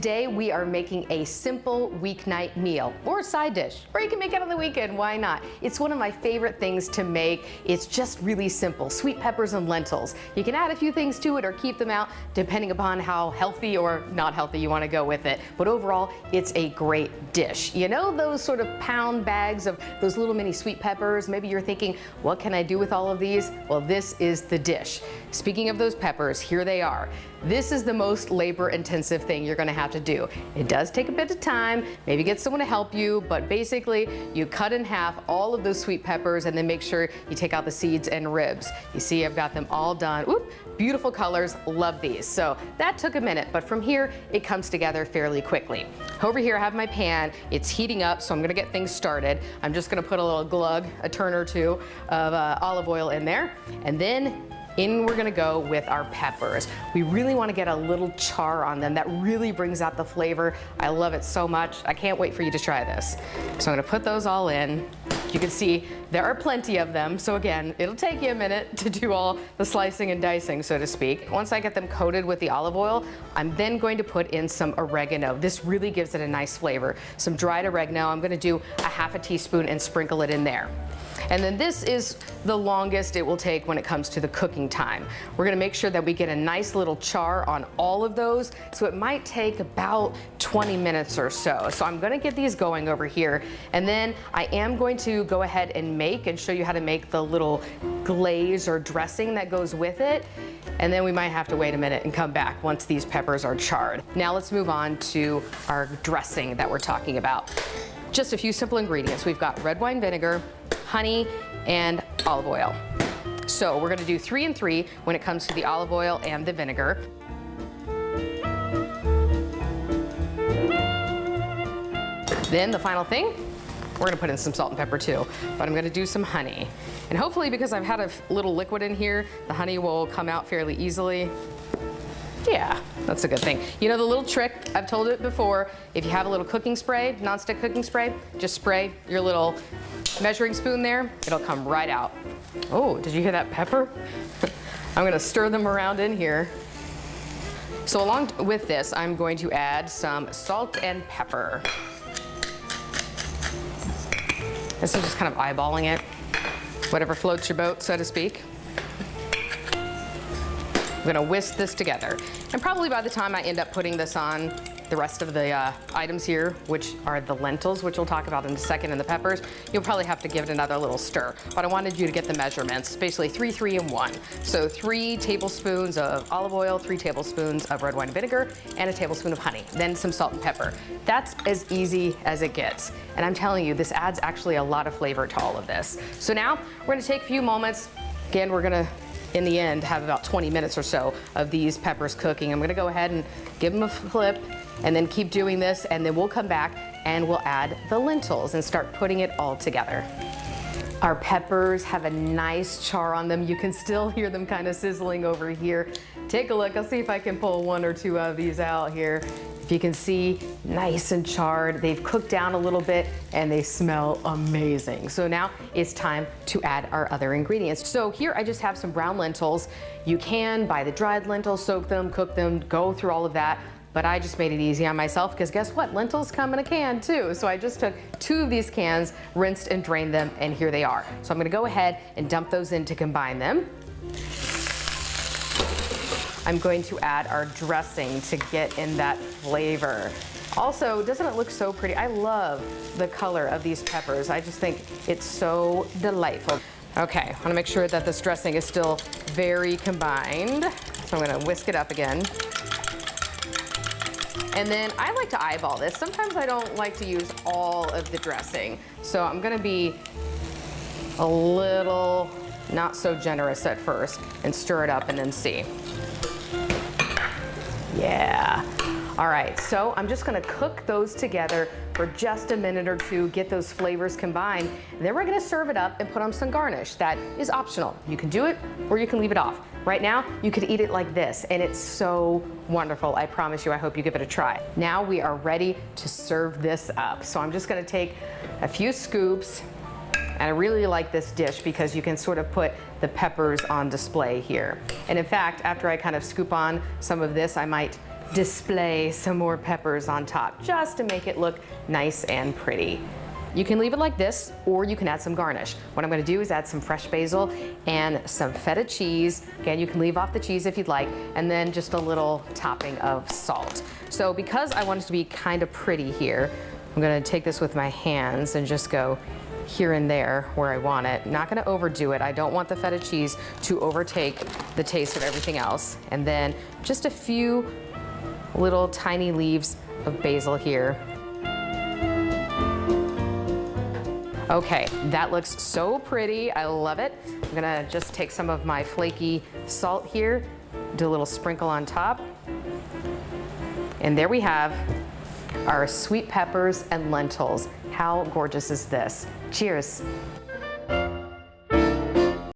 Today we are making a simple weeknight meal or side dish, or you can make it on the weekend, why not? It's one of my favorite things to make. It's just really simple, sweet peppers and lentils. You can add a few things to it or keep them out depending upon how healthy or not healthy you want to go with it. But overall, it's a great dish. You know those sort of pound bags of those little mini sweet peppers? Maybe you're thinking, what can I do with all of these? Well, this is the dish. Speaking of those peppers, here they are. This is the most labor-intensive thing you're gonna have to do. It does take a bit of time, maybe get someone to help you, but basically you cut in half all of those sweet peppers and then make sure you take out the seeds and ribs. You see I've got them all done. Oop, beautiful colors, love these. So that took a minute, but from here it comes together fairly quickly. Over here I have my pan, it's heating up, so I'm gonna get things started. I'm just gonna put a little glug, a turn or two of olive oil in there, and then in we're gonna go with our peppers. We really wanna get a little char on them. That really brings out the flavor. I love it so much. I can't wait for you to try this. So I'm gonna put those all in. You can see there are plenty of them. So again, it'll take you a minute to do all the slicing and dicing, so to speak. Once I get them coated with the olive oil, I'm then going to put in some oregano. This really gives it a nice flavor. Some dried oregano. I'm gonna do a half a teaspoon and sprinkle it in there. And then this is the longest it will take when it comes to the cooking time. We're gonna make sure that we get a nice little char on all of those, so it might take about 20 minutes or so. So I'm gonna get these going over here, and then I am going to go ahead and make and show you how to make the little glaze or dressing that goes with it. And then we might have to wait a minute and come back once these peppers are charred. Now let's move on to our dressing that we're talking about. Just a few simple ingredients. We've got red wine vinegar, honey, and olive oil. So we're gonna do 3 and 3 when it comes to the olive oil and the vinegar. Then the final thing, we're gonna put in some salt and pepper too, but I'm gonna do some honey. And hopefully, because I've had a little liquid in here, the honey will come out fairly easily. Yeah, that's a good thing. You know the little trick, I've told it before, if you have a little cooking spray, nonstick cooking spray, just spray your little measuring spoon there, it'll come right out. Oh, did you hear that pepper? I'm gonna stir them around in here. So along with this, I'm going to add some salt and pepper. This is just kind of eyeballing it, whatever floats your boat, so to speak. I'm gonna whisk this together. And probably by the time I end up putting this on the rest of the items here, which are the lentils, which we'll talk about in a second, and the peppers, you'll probably have to give it another little stir. But I wanted you to get the measurements, basically 3, 3, and 1. So 3 tablespoons of olive oil, 3 tablespoons of red wine vinegar, and a tablespoon of honey, then some salt and pepper. That's as easy as it gets. And I'm telling you, this adds actually a lot of flavor to all of this. So now we're gonna take a few moments. Again, we're gonna, in the end, have about 20 minutes or so of these peppers cooking. I'm gonna go ahead and give them a flip and then keep doing this, and then we'll come back and we'll add the lentils and start putting it all together. Our peppers have a nice char on them. You can still hear them kind of sizzling over here. Take a look, I'll see if I can pull 1 or 2 of these out here. If you can see, nice and charred. They've cooked down a little bit and they smell amazing. So now it's time to add our other ingredients. So here I just have some brown lentils. You can buy the dried lentils, soak them, cook them, go through all of that. But I just made it easy on myself because guess what? Lentils come in a can too. So I just took 2 of these cans, rinsed and drained them, and here they are. So I'm gonna go ahead and dump those in to combine them. I'm going to add our dressing to get in that flavor. Also, doesn't it look so pretty? I love the color of these peppers. I just think it's so delightful. Okay, I wanna make sure that this dressing is still very combined. So I'm gonna whisk it up again. And then I like to eyeball this. Sometimes I don't like to use all of the dressing. So I'm gonna be a little not so generous at first and stir it up and then see. Yeah. All right, so I'm just gonna cook those together for just a minute or 2, get those flavors combined. And then we're gonna serve it up and put on some garnish. That is optional. You can do it or you can leave it off. Right now, you could eat it like this, and it's so wonderful. I promise you, I hope you give it a try. Now we are ready to serve this up. So I'm just gonna take a few scoops, and I really like this dish because you can sort of put the peppers on display here. And in fact, after I kind of scoop on some of this, I might display some more peppers on top just to make it look nice and pretty. You can leave it like this, or you can add some garnish. What I'm gonna do is add some fresh basil and some feta cheese. Again, you can leave off the cheese if you'd like, and then just a little topping of salt. So because I want it to be kind of pretty here, I'm gonna take this with my hands and just go here and there where I want it. Not gonna overdo it. I don't want the feta cheese to overtake the taste of everything else. And then just a few little tiny leaves of basil here. Okay, that looks so pretty. I love it. I'm gonna just take some of my flaky salt here, do a little sprinkle on top. And there we have our sweet peppers and lentils. How gorgeous is this? Cheers.